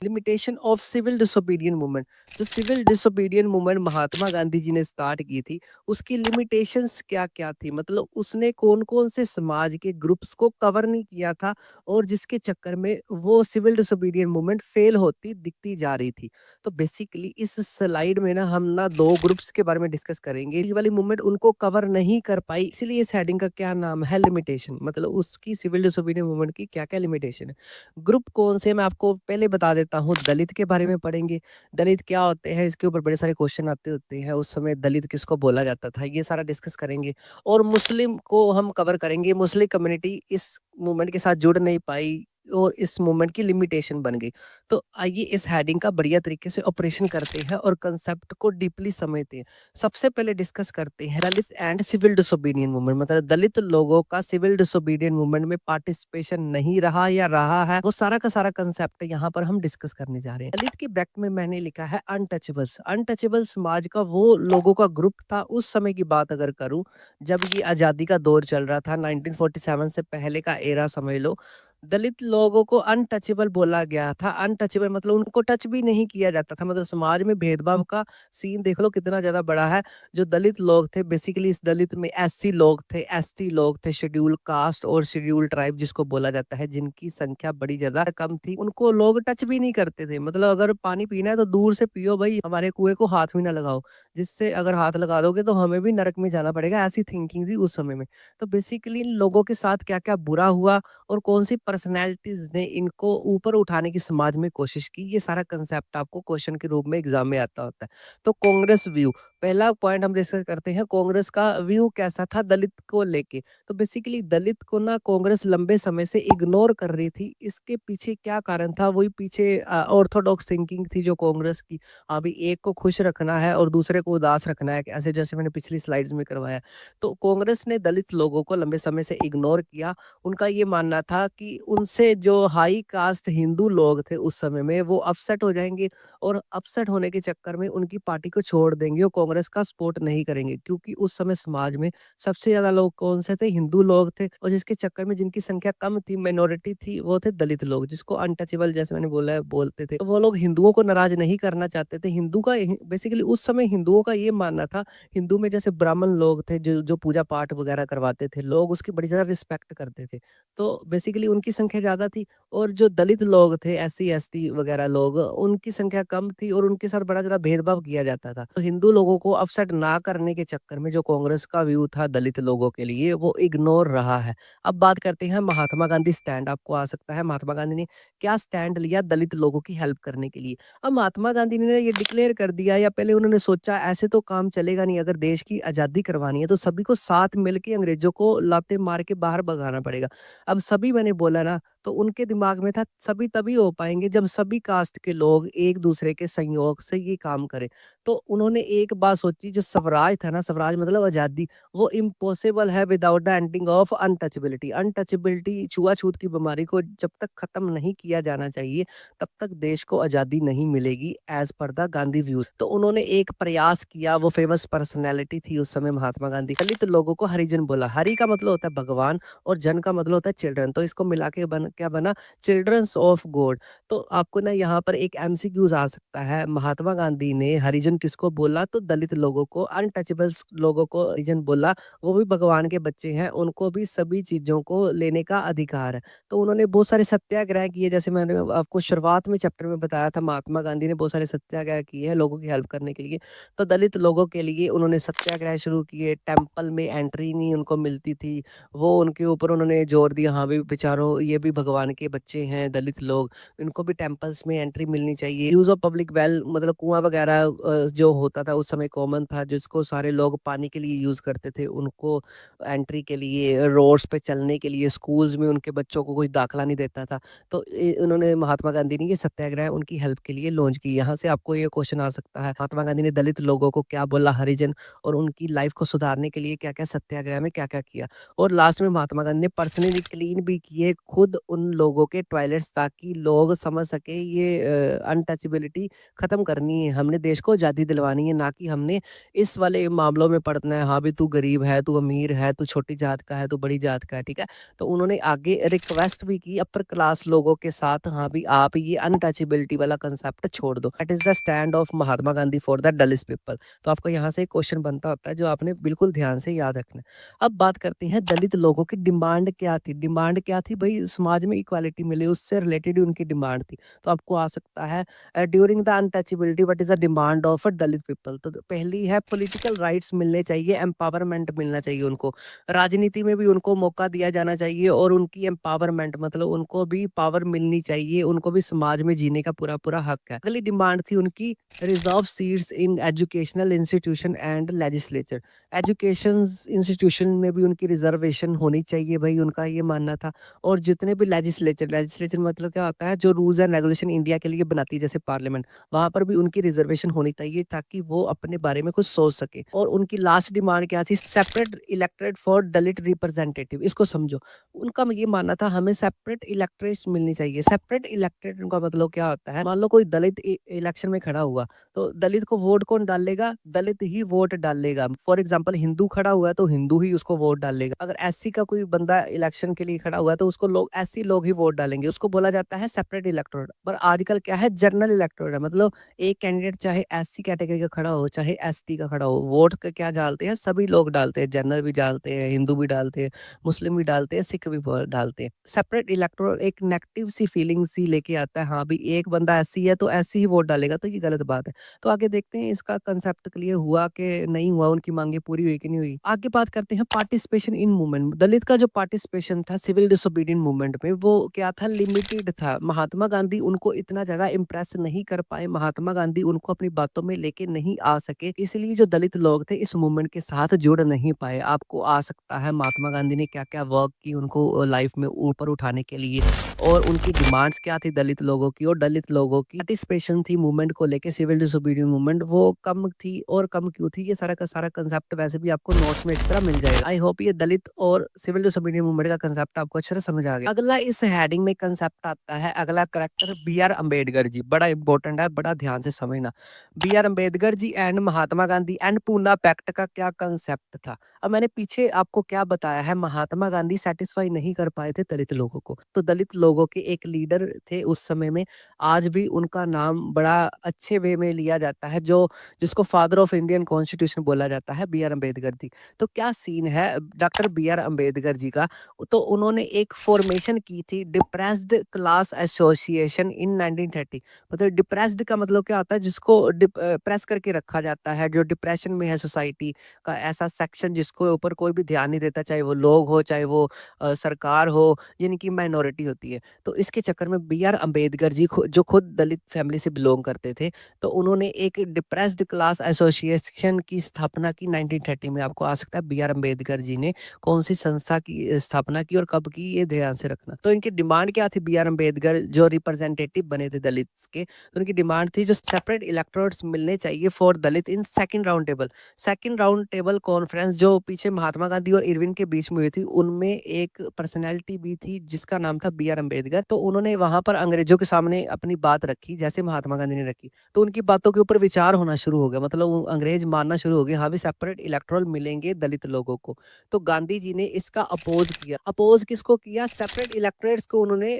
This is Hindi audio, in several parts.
Limitation of civil disobedient movement. जो civil disobedient movement Mahatma Gandhi ji ने स्टार्ट की थी, उसकी लिमिटेशंस क्या-क्या थी? मतलब उसने कौन-कौन से समाज के ग्रुप्स को कवर नहीं किया था और जिसके चक्कर में वो सिविल डिसोबीडियंट मूवमेंट फेल होती दिखती जा रही थी। तो बेसिकली इस स्लाइड में ना हम ना 2 ग्रुप्स के बारे में डिस्कस करेंगे। ये वाली मूवमेंट उनको कवर नहीं कर पाई, इसीलिए इस हेडिंग का क्या नाम है लिमिटेशन। मतलब उसकी सिविल डिसोबीडियंट मूवमेंट की क्या-क्या लिमिटेशन है। ग्रुप कौन से मैं आपको पहले बता देता हूँ, दलित के बारे में पढ़ेंगे। दलित क्या होते हैं, इसके ऊपर बड़े सारे क्वेश्चन आते होते हैं। उस समय दलित किसको बोला जाता था, ये सारा डिस्कस करेंगे। और मुस्लिम को हम कवर करेंगे। मुस्लिम कम्युनिटी इस मूवमेंट के साथ जुड़ नहीं पाई और इस मूवमेंट की लिमिटेशन बन गई। तो आइए इस हेडिंग का बढ़िया तरीके से ऑपरेशन करते हैं और कंसेप्ट को डीपली समझते हैं। सबसे पहले डिस्कस करते हैं दलित एंड सिविल डिसोबीडियंट मूवमेंट। मतलब दलित लोगों का सिविल डिसोबीडियंट मूवमेंट में पार्टिसिपेशन नहीं रहा या रहा है, वो सारा का सारा कंसेप्ट यहाँ पर हम डिस्कस करने जा रहे हैं। दलित की ब्रैकेट में मैंने लिखा है अनटचेबल्स। अनटचेबल समाज का वो लोगों का ग्रुप था उस समय की बात अगर करूं, जब ये आजादी का दौर चल रहा था, 1947 से पहले का एरा समझ लो। दलित लोगों को अनटचेबल बोला गया था। अनटचेबल मतलब उनको टच भी नहीं किया जाता था। मतलब समाज में भेदभाव का सीन देख लो कितना ज्यादा बड़ा है। जो दलित लोग थे, बेसिकली इस दलित में एससी लोग थे, एसटी लोग थे, शेड्यूल कास्ट और शेड्यूल ट्राइब जिसको बोला जाता है, जिनकी संख्या बड़ी ज्यादा कम थी, उनको लोग टच भी नहीं करते थे। मतलब अगर पानी पीना है तो दूर से पियो भाई, हमारे कुएं को हाथ भी ना लगाओ, जिससे अगर हाथ लगा दोगे तो हमें भी नरक में जाना पड़ेगा। ऐसी थिंकिंग थी उस समय में। तो बेसिकली इन लोगों के साथ क्या क्या बुरा हुआ और कौन सी पर्सनैलिटीज ने इनको ऊपर उठाने की समाज में कोशिश की, ये सारा कंसेप्ट आपको क्वेश्चन के रूप में एग्जाम में आता होता है। तो कांग्रेस व्यू, पहला पॉइंट हम डिस्कस करते हैं, कांग्रेस का व्यू कैसा था दलित को लेके। तो बेसिकली दलित को ना कांग्रेस लंबे समय से इग्नोर कर रही थी। इसके पीछे क्या कारण था, वही पीछे ऑर्थोडॉक्स थिंकिंग थी जो कांग्रेस की। अभी एक को खुश रखना है और दूसरे को उदास रखना है, ऐसे जैसे मैंने पिछली स्लाइड्स में करवाया। तो कांग्रेस ने दलित लोगों को लंबे समय से इग्नोर किया। उनका ये मानना था कि उनसे जो हाई कास्ट हिंदू लोग थे उस समय में, वो अपसेट हो जाएंगे और अपसेट होने के चक्कर में उनकी पार्टी को छोड़ देंगे और कांग्रेस का सपोर्ट नहीं करेंगे। क्योंकि उस समय समाज में सबसे ज्यादा लोग कौन से थे, हिंदू लोग थे, और जिसके चक्कर में जिनकी संख्या कम थी, माइनॉरिटी थी, वो थे दलित लोग, जिसको अनटचेबल जैसे मैंने बोला है बोलते थे। तो वो लोग हिंदुओं को नाराज नहीं करना चाहते थे। हिंदू का बेसिकली उस समय हिंदुओं का ये मानना था, हिंदू में जैसे ब्राह्मण लोग थे जो जो पूजा पाठ वगैरह करवाते थे, लोग उसकी बड़ी ज्यादा रिस्पेक्ट करते थे। तो बेसिकली उनकी संख्या ज़्यादा थी और जो दलित लोग थे, एससी एसटी वगैरह लोग, उनकी संख्या कम थी और उनके साथ बड़ा ज़्यादा भेदभाव किया जाता था। तो हिंदू लोगों को अपसेट ना करने के चक्कर में जो कांग्रेस का व्यू था दलित लोगों के लिए, वो इग्नोर रहा है। अब बात करते हैं महात्मा गांधी स्टैंड। आपको आ सकता है महात्मा गांधी ने क्या स्टैंड लिया दलित लोगों की हेल्प करने के लिए। अब महात्मा गांधी ने ये डिक्लेयर कर दिया, या पहले उन्होंने सोचा ऐसे तो काम चलेगा नहीं, अगर देश की आज़ादी करवानी है तो सभी को साथ मिलके अंग्रेजों को लाते मार के बाहर भगाना पड़ेगा। अब सभी मैंने बोला ना, तो उनके दिमाग में था सभी तभी हो पाएंगे जब सभी कास्ट के लोग एक दूसरे के संयोग से ये काम करें। तो उन्होंने एक बात सोची, जो स्वराज था ना, स्वराज मतलब आजादी, वो इम्पॉसिबल है without the ending of untouchability. Untouchability, छुआछूत की बीमारी को जब तक खत्म नहीं किया जाना चाहिए, तब तक देश को आजादी नहीं मिलेगी, as per the Gandhi view. तो उन्होंने एक प्रयास किया, वो फेमस पर्सनैलिटी थी उस समय महात्मा गांधी। दलित लोगों को हरिजन बोला। हरि का मतलब होता है भगवान और जन का मतलब होता है चिल्ड्रन, तो इसको मिला के क्या बना, चिल्ड्रंस ऑफ गॉड। तो आपको ना यहाँ पर एक एमसीक्यूज आ सकता है, महात्मा गांधी ने हरिजन किसको बोला, तो दलित लोगों को, अनटचेबल्स लोगों को हरिजन बोला। वो भी भगवान के बच्चे हैं, उनको भी सभी चीजों को लेने का अधिकार है। तो उन्होंने बहुत सारे सत्याग्रह किए, जैसे मैंने आपको शुरुआत में चैप्टर में बताया था, महात्मा गांधी ने बहुत सारे सत्याग्रह किए हैं लोगों की हेल्प करने के लिए। तो दलित लोगों के लिए उन्होंने सत्याग्रह शुरू किए। टेम्पल में एंट्री नहीं उनको मिलती थी, वो उनके ऊपर उन्होंने जोर दिया, हाँ भी बेचारों, ये भी भगवान के बच्चे हैं दलित लोग, इनको भी टेम्पल्स में एंट्री मिलनी चाहिए। यूज ऑफ पब्लिक वेल, मतलब कुआं वगैरह जो होता था उस समय कॉमन था, जिसको सारे लोग पानी के लिए यूज करते थे, उनको एंट्री के लिए, रोड्स पे चलने के लिए, स्कूल्स में उनके बच्चों को कोई दाखला नहीं देता था। तो उन्होंने, महात्मा गांधी ने ये सत्याग्रह उनकी हेल्प के लिए लॉन्च की। यहाँ से आपको ये क्वेश्चन आ सकता है, महात्मा गांधी ने दलित लोगों को क्या बोला, हरिजन, और उनकी लाइफ को सुधारने के लिए क्या क्या सत्याग्रह में क्या क्या किया। और लास्ट में महात्मा गांधी ने पर्सनली क्लीन भी किए खुद उन लोगों के टॉयलेट्स, ताकि लोग समझ सके ये अनटचेबिलिटी खत्म करनी है, हमने देश को आज़ादी दिलवानी है, ना कि हमने इस वाले मामलों में पड़ना है। हाँ भी, तू गरीब है, तू अमीर है, तू छोटी जात का है, तू बड़ी जात का है, ठीक है। तो उन्होंने आगे रिक्वेस्ट भी की अपर क्लास लोगों के साथ, हाँ भी आप ये अनटचेबिलिटी वाला कंसेप्ट छोड़ दो। That is the stand of Mahatma Gandhi for the Dalit people. तो आपको यहाँ से एक क्वेश्चन बनता होता है जो आपने बिल्कुल ध्यान से याद रखना है। अब बात करते हैं दलित लोगों की डिमांड क्या थी। डिमांड क्या थी भाई, समाज में इक्वालिटी मिले, उससे रिलेटेड उनकी डिमांड थी। तो आपको आ सकता है during the untouchability what is the demand of a Dalit people. तो पहली है पॉलिटिकल राइट्स मिलने चाहिए, एम्पावरमेंट मिलना चाहिए उनको, राजनीति में भी उनको मौका दिया जाना चाहिए, और उनकी एम्पावरमेंट मतलब उनको भी पावर मिलनी चाहिए, उनको भी समाज में जीने का पूरा पूरा हक है। अगली डिमांड थी उनकी reserve seats in educational institution and legislature. Education institution में भी उनकी रिजर्वेशन होनी चाहिए भाई, उनका ये मानना था। और जितने भी लेजिस्लेचर, लेजिस्लेचर मतलब क्या होता है, जो रूल्स एंड रेगुलेशन इंडिया के लिए बनाती है, जैसे पार्लियामेंट, वहां पर भी उनकी रिजर्वेशन होनी चाहिए, ताकि वो अपने बारे में कुछ सोच सके। और उनकी लास्ट डिमांड क्या थी, separate elected for Dalit representative. इसको समझो, उनका ये मानना था हमें सेपरेट इलेक्ट्रेट मिलनी चाहिए। सेपरेट इलेक्टेड का मतलब क्या होता है, मान लो कोई दलित इलेक्शन में खड़ा हुआ, तो दलित को वोट कौन डालेगा, दलित ही वोट डालेगा। फॉर एग्जाम्पल हिंदू खड़ा हुआ है तो हिंदू ही उसको वोट डालेगा। अगर एससी का कोई बंदा इलेक्शन के लिए खड़ा हुआ है तो उसको लोग एससी लोग ही वोट डालेंगे, उसको बोला जाता है सेपरेट इलेक्टोरेट। पर आजकल क्या है, जनरल इलेक्टोरेट है, मतलब एक कैंडिडेट चाहे एससी कैटेगरी का खड़ा हो चाहे एसटी का खड़ा हो, वोट का क्या डालते हैं, सभी लोग डालते हैं, जनरल भी डालते हैं, हिंदू भी डालते हैं, मुस्लिम भी डालते हैं, सिख भी डालते हैं। सेपरेट इलेक्टोरल एक नेगेटिव सी फीलिंग सी लेके आता है, हाँ भी एक बंदा एससी है तो एससी ही वोट डालेगा, तो ये गलत बात है। तो आगे देखते हैं इसका कंसेप्ट क्लियर हुआ कि नहीं हुआ, उनकी मांगे पूरी हुई कि नहीं हुई। आगे बात करते हैं पार्टिसिपेशन इन मूवमेंट। दलित का जो पार्टिसिपेशन था सिविल डिसोबीडियंट मूवमेंट में, वो क्या था, लिमिटेड था। महात्मा गांधी उनको इतना ज्यादा इम्प्रेस नहीं कर पाए, महात्मा गांधी उनको अपनी बातों में लेके नहीं आ सके, इसलिए जो दलित लोग थे इस मूवमेंट के साथ जुड़ नहीं पाए। आपको आ सकता है महात्मा गांधी ने क्या क्या वर्क की उनको लाइफ में ऊपर उठाने के लिए, और उनकी डिमांड्स क्या थी दलित लोगों की, और दलित लोगों की पार्टिसिपेशन थी मूवमेंट को लेके, सिविल डिसोबीडियंट मूवमेंट, वो कम थी और कम क्यों थी, ये सारा का सारा कंसेप्ट वैसे भी आपको नोट्स में एक्स्ट्रा मिल जाएगा। आई होप ये दलित और सिविल डिसोबीडियंट मूवमेंट का कंसेप्ट आपको अच्छे से समझ आ गया। अगला इस हेडिंग में कंसेप्ट आता है, अगला character B R Ambedkar ji, बड़ा इंपॉर्टेंट है, बड़ा ध्यान से समझना। B R Ambedkar ji and Mahatma Gandhi and Poona pact का क्या कंसेप्ट था। अब मैंने पीछे आपको क्या बताया है, महात्मा गांधी सेटिस्फाई नहीं कर पाए थे दलित लोगों को, तो दलित लोगों के एक लीडर थे उस समय में, आज भी उनका नाम बड़ा अच्छे वे में लिया जाता है, जो जिसको फादर ऑफ इंडियन कॉन्स्टिट्यूशन बोला जाता है, बी आर अम्बेडकर जी। तो क्या सीन है डॉक्टर बी आर अम्बेडकर जी का, तो उन्होंने एक फॉर्मेशन की थी डिप्रेस्ड क्लास एसोसिएशन इन 1930। मतलब डिप्रेस्ड का मतलब क्या होता है, जिसको डिप्रेस करके रखा जाता है, जो डिप्रेशन में है सोसाइटी का, ऐसा सेक्शन जिसको ऊपर कोई भी ध्यान नहीं देता, चाहे वो लोग हो चाहे वो सरकार हो, यानी कि माइनॉरिटी होती है। तो इसके चक्कर में बी आर अम्बेडकर जी जो खुद दलित फैमिली से बिलोंग करते थे, तो उन्होंने एक डिप्रेस्ड क्लास एसोसिएशन की स्थापना की 1930 में। आपको आ सकता है बी आर अम्बेडकर जी ने कौन सी संस्था की स्थापना की और कब की, ये ध्यान से रखना। तो इनकी डिमांड क्या थी, बी आर अम्बेडकर जो रिप्रेजेंटेटिव बने थे दलित के, तो उनकी डिमांड थी जो सेपरेट इलेक्टोरेट्स मिलने चाहिए for Dalit in second round table. Second round table conference जो पीछे महात्मा गांधी और इरविन के बीच में हुई थी, उनमें एक पर्सनैलिटी भी थी जिसका नाम था बी आर अम्बेडकर। तो उन्होंने वहां पर अंग्रेजों के सामने अपनी बात रखी, जैसे महात्मा गांधी ने रखी, तो उनकी बातों के ऊपर विचार होना शुरू हो गया, मतलब वो अंग्रेज मानना शुरू हो गए, हाँ भी सेपरेट इलेक्टोरल मिलेंगे दलित लोगों को। तो गांधी जी ने इसका अपोज किया। अपोज किसको किया, सेपरेट इलेक्टोरेट्स को उन्होंने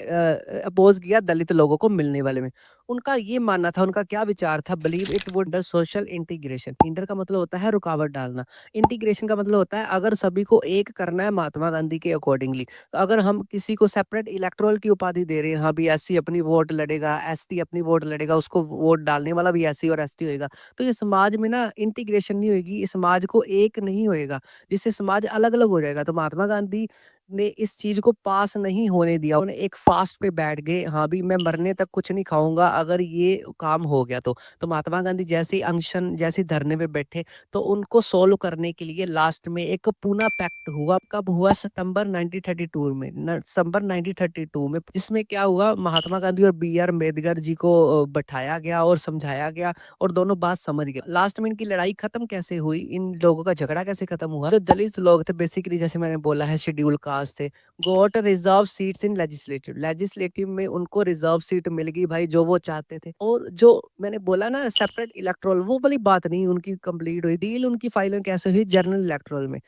अपोज किया दलित लोगों को मिलने वाले में। उनका ये मानना था, उनका क्या विचार था, believe it would social integration. Inter का मतलब होता है रुकावट डालना, इंटीग्रेशन का मतलब होता है अगर सभी को एक करना है महात्मा गांधी के अकॉर्डिंगली, तो अगर हम किसी को सेपरेट इलेक्टोरल की उपाधि दे रहे हैं, हाँ भी एससी अपनी वोट लड़ेगा, एसटी अपनी वोट लड़ेगा, उसको वोट डालने वाला भी एससी और एसटी होएगा, तो ये समाज में ना इंटीग्रेशन नहीं होगी, इस समाज को एक नहीं होएगा, जिससे समाज अलग अलग हो जाएगा। तो महात्मा गांधी ने इस चीज को पास नहीं होने दिया, उन्होंने एक फास्ट पे बैठ गए, हाँ भी मैं मरने तक कुछ नहीं खाऊंगा अगर ये काम हो गया तो महात्मा गांधी जैसे ही अनशन जैसे धरने पे बैठे, तो उनको सोल्व करने के लिए लास्ट में एक पूना पैक्ट हुआ। कब हुआ, सितंबर 1932 में, सितंबर 1932 में, जिसमें क्या हुआ, महात्मा गांधी और बी आर अम्बेडकर जी को बैठाया गया और समझाया गया, और दोनों बात समझ गए। लास्ट में इनकी लड़ाई खत्म कैसे हुई, इन लोगों का झगड़ा कैसे खत्म हुआ, जो दलित लोग थे बेसिकली, जैसे मैंने बोला है शेड्यूल कास्ट पास थे, got reserve seats in legislative, legislative में उनको रिजर्व सीट मिल गई भाई, जो वो चाहते थे। और जो मैंने बोला ना सेपरेट इलेक्टोरल, वो वाली बात नहीं उनकी कंप्लीट हुई। डील उनकी फाइलें कैसे हुई, जनरल इलेक्टोरल में,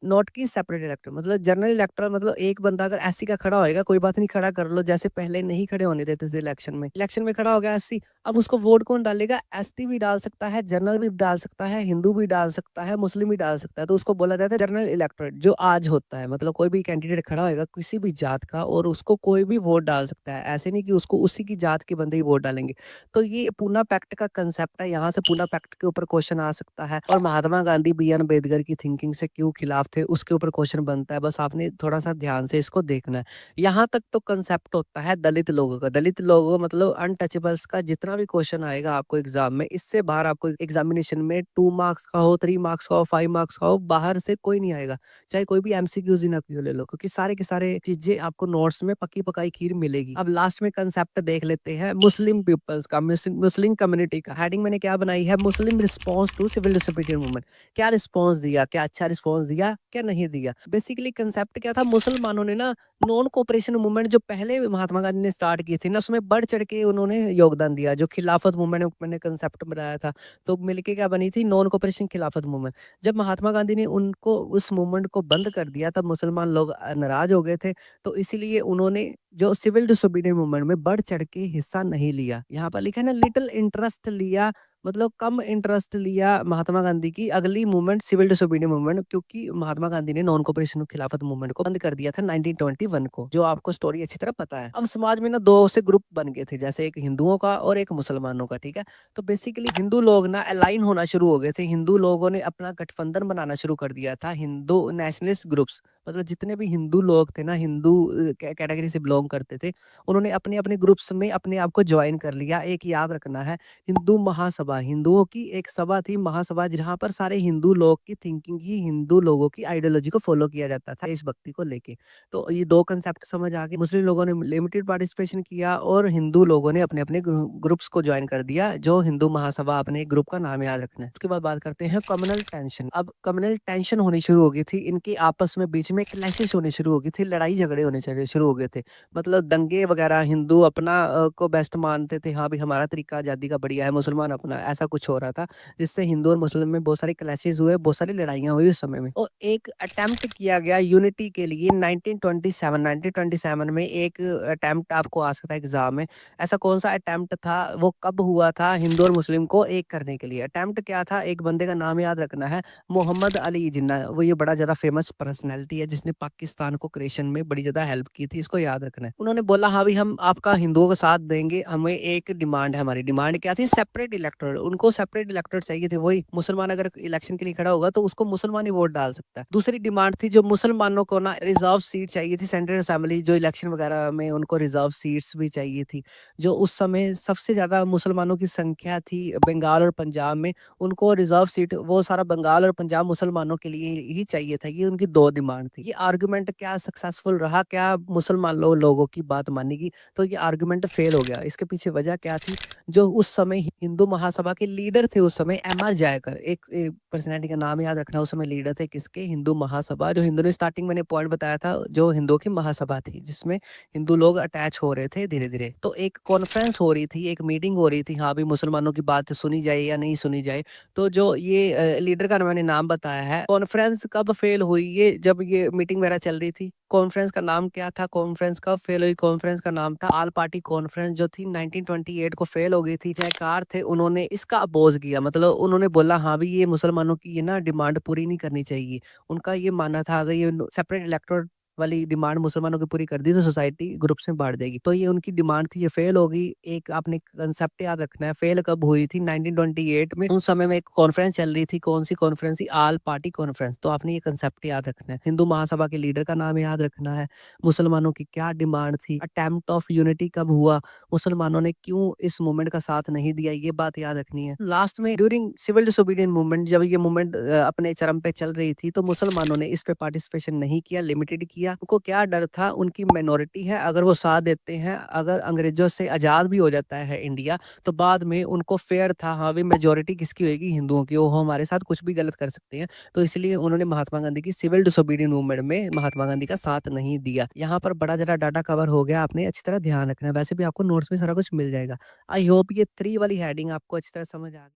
नॉट की सेपरेट इलेक्टोरल। मतलब जनरल इलेक्टोरल मतलब एक बंदा अगर एससी का खड़ा होएगा, कोई बात नहीं खड़ा कर लो, जैसे पहले नहीं खड़े होने देते थे इलेक्शन में खड़ा हो गया एससी, अब उसको वोट कौन डालेगा, एसटी भी डाल सकता है, जनरल भी डाल सकता है, हिंदू भी डाल सकता है, मुस्लिम भी डाल सकता है, तो उसको बोला जाता है जनरल इलेक्टोरेट। जो आज होता है मतलब कोई भी कैंडिडेट खड़ा होएगा किसी भी जात का और उसको कोई भी वोट डाल सकता है, ऐसे नहीं कि उसको उसी की जात के बंदे ही वोट डालेंगे। तो ये पूना पैक्ट का कंसेप्ट है, यहाँ से पूना पैक्ट के ऊपर क्वेश्चन आ सकता है, और महात्मा गांधी बी आर अम्बेडकर की थिंकिंग से क्यों खिलाफ थे उसके ऊपर क्वेश्चन बनता है। बस आपने थोड़ा सा ध्यान से इसको देखना है। यहाँ तक तो कंसेप्ट होता है दलित लोगों का, दलित लोगों मतलब अनटचेबल्स का जितना भी क्वेश्चन आएगा आपको एग्जाम में, इससे बाहर आपको एग्जामिनेशन में 2 मार्क्स का हो, 3 मार्क्स का हो, 5 मार्क्स का हो, बाहर से कोई नहीं आएगा, चाहे कोई भी एमसीक्यूज ही ना क्यों ले लो, क्योंकि सारे के सारे चीजें आपको नोट्स में पक्की पकाई खीर मिलेगी। अब लास्ट में कंसेप्ट देख लेते हैं मुस्लिम पीपल्स का, मुस्लिम कम्युनिटी का। हेडिंग मैंने क्या बनाई है, Muslim response to civil disobedience movement. क्या रिस्पॉन्स दिया, क्या अच्छा रिस्पॉन्स दिया, क्या नहीं दिया। बेसिकली कंसेप्ट क्या था, मुसलमानों ने ना नॉन कोऑपरेशन मूवमेंट जो पहले महात्मा गांधी ने स्टार्ट की थी ना, उसमें बढ़ चढ़ के उन्होंने योगदान दिया। जो खिलाफत मूवमेंट मैंने कंसेप्ट बनाया था, तो मिलके क्या बनी थी, नॉन कोऑपरेशन खिलाफत मूवमेंट। जब महात्मा गांधी ने उनको उस मूवमेंट को बंद कर दिया, तब मुसलमान लोग नाराज हो गए थे, तो इसीलिए उन्होंने जो सिविल डिसोबीडियंस मूवमेंट में बढ़ चढ़ के हिस्सा नहीं लिया। यहाँ पर लिखा है ना, लिटिल इंटरेस्ट लिया, मतलब कम इंटरेस्ट लिया महात्मा गांधी की अगली मूवमेंट सिविल डिसोबीडियंस मूवमेंट, क्योंकि महात्मा गांधी ने नॉन कोऑपरेशन खिलाफत मूवमेंट को बंद कर दिया था 1921 को, जो आपको स्टोरी अच्छी तरह पता है। अब समाज में ना दो से ग्रुप बन गए थे, जैसे एक हिंदुओं का और एक मुसलमानों का, ठीक है। तो बेसिकली हिंदू लोग ना अलाइन होना शुरू हो गए थे, हिंदू लोगों ने अपना गठबंधन बनाना शुरू कर दिया था, हिंदू नेशनलिस्ट ग्रुप्स, मतलब जितने भी हिंदू लोग थे ना, हिंदू कैटेगरी से बिलोंग करते थे, उन्होंने अपने अपने ग्रुप्स में अपने आप को ज्वाइन कर लिया। एक याद रखना है, हिंदू महासभा, हिंदुओं की एक सभा थी महासभा, जहाँ पर सारे हिंदू लोग की थिंकिंग ही हिंदू लोगों की आइडियोलॉजी को फॉलो किया जाता था, देशभक्ति को लेके। तो ये दो कंसेप्ट समझ आ गए, मुस्लिम लोगों ने लिमिटेड पार्टिसिपेशन किया और हिंदू लोगों ने अपने अपने ग्रुप्स को ज्वाइन कर दिया, जो हिंदू महासभा, अपने ग्रुप का नाम याद रखना है। उसके बाद बात करते हैं कम्युनल टेंशन। अब कम्युनल टेंशन होनी शुरू हो गई थी, इनके आपस में बीच में क्लैशेस होने शुरू हो गई थी, लड़ाई झगड़े होने शुरू हो गए थे, मतलब दंगे वगैरह। हिंदू अपना को बेस्ट मानते थे, हाँ भी हमारा तरीका आज़ादी का बढ़िया है, मुसलमान अपना, ऐसा कुछ हो रहा था, जिससे हिंदू और मुस्लिम में बहुत सारे क्लैशेस हुए, बहुत सारी लड़ाइयाँ हुई उस समय में। और एक अटेम्प्ट किया गया यूनिटी के लिए 1927 में, एक अटेम्प्ट आपको आ सकता है एग्जाम में। ऐसा कौन सा अटेम्प्ट था, वो कब हुआ था हिंदू और मुस्लिम को एक करने के लिए? अटेम्प्ट क्या था, एक बंदे का नाम याद रखना है, मोहम्मद अली जिन्ना। वो ये बड़ा ज्यादा फेमस पर्सनैलिटी है, जिसने पाकिस्तान को क्रिएशन में बड़ी ज्यादा हेल्प की थी, इसको याद रखना है। उन्होंने बोला हाँ भाई हम आपका हिंदुओं का साथ देंगे, हमें एक डिमांड है, हमारी डिमांड क्या थी, सेपरेट इलेक्टोरेट। उनको सेपरेट इलेक्टोरेट चाहिए थे, वही मुसलमान अगर इलेक्शन के लिए खड़ा होगा तो उसको मुसलमान ही वोट डाल सकता है। दूसरी डिमांड थी जो मुसलमानों को ना रिजर्व सीट चाहिए थी, सेंट्रल असेंबली जो इलेक्शन वगैरह में उनको रिजर्व सीट्स भी चाहिए थी। जो उस समय सबसे ज्यादा मुसलमानों की संख्या थी बंगाल और पंजाब में, उनको रिजर्व सीट वो सारा बंगाल और पंजाब मुसलमानों के लिए ही चाहिए था। ये उनकी दो डिमांड थी। ये आर्गुमेंट क्या सक्सेसफुल रहा, क्या मुसलमान लोगों की बात मानेगी? तो ये आर्गुमेंट फेल हो गया। इसके पीछे वजह क्या थी, जो उस समय हिंदू महासभा के लीडर थे, उस समय एम आर जयकर, एक पर्सनैलिटी का नाम याद रखना, उस समय लीडर थे किसके, हिंदू महासभा। जो हिंदू ने स्टार्टिंग मैंने पॉइंट बताया था, जो हिंदुओं की महासभा थी, जिसमें हिंदू लोग अटैच हो रहे थे धीरे धीरे। तो एक कॉन्फ्रेंस हो रही थी, एक मीटिंग हो रही थी, हाँ भी मुसलमानों की बात सुनी जाए या नहीं सुनी जाए। तो जो ये लीडर का मैंने नाम बताया है, कॉन्फ्रेंस कब फेल हुई, ये जब ये मीटिंग वगैरह चल रही थी। कॉन्फ्रेंस का नाम क्या था, कॉन्फ्रेंस कब फेल हुई, कॉन्फ्रेंस का नाम था आल पार्टी कॉन्फ्रेंस, जो थी 1928 को फेल हो गई थी। जयकार थे, उन्होंने इसका अपोज किया, मतलब उन्होंने बोला हाँ भी ये मुसलमानों की ये ना डिमांड पूरी नहीं करनी चाहिए। उनका ये मानना था अगर ये सेपरेट इलेक्टोरेट वाली डिमांड मुसलमानों की पूरी कर दी तो सोसाइटी ग्रुप्स में बांट देगी। तो ये उनकी डिमांड थी, ये फेल हो गई। एक आपने कंसेप्ट याद रखना है, फेल कब हुई थी, 1928 में। उस समय में एक कॉन्फ्रेंस चल रही थी, कौन सी कॉन्फ्रेंस थी, आल पार्टी कॉन्फ्रेंस। तो आपने ये कंसेप्ट याद रखना है, हिंदू महासभा के लीडर का नाम याद रखना है, मुसलमानों की क्या डिमांड थी, अटेम्प्ट ऑफ यूनिटी कब हुआ, मुसलमानों ने क्यों इस मूवमेंट का साथ नहीं दिया, ये बात याद रखनी है। लास्ट में ड्यूरिंग सिविल डिसोबीडियंस मूवमेंट, जब ये मूवमेंट अपने चरम पे चल रही थी, तो मुसलमानों ने इस पे पार्टिसिपेशन नहीं किया, लिमिटेड किया। किया? उनको क्या डर था? उनकी माइनॉरिटी है, अगर वो साथ देते हैं, अगर अंग्रेज़ों से आज़ाद भी हो जाता है इंडिया, तो बाद में उनको फ़ेयर था, हाँ भाई मेजॉरिटी किसकी होएगी? हिंदुओं की, वो हमारे साथ कुछ भी गलत कर सकते हैं। तो इसलिए उन्होंने महात्मा गांधी की सिविल डिसोबीडियंट मूवमेंट में महात्मा गांधी का साथ नहीं दिया। यहाँ पर बड़ा ज़रा डाटा कवर हो गया, आपने अच्छी तरह ध्यान रखना है। वैसे भी आपको नोट्स में सारा कुछ मिल जाएगा। आई होप ये 3 वाली हेडिंग आपको अच्छी तरह समझ आ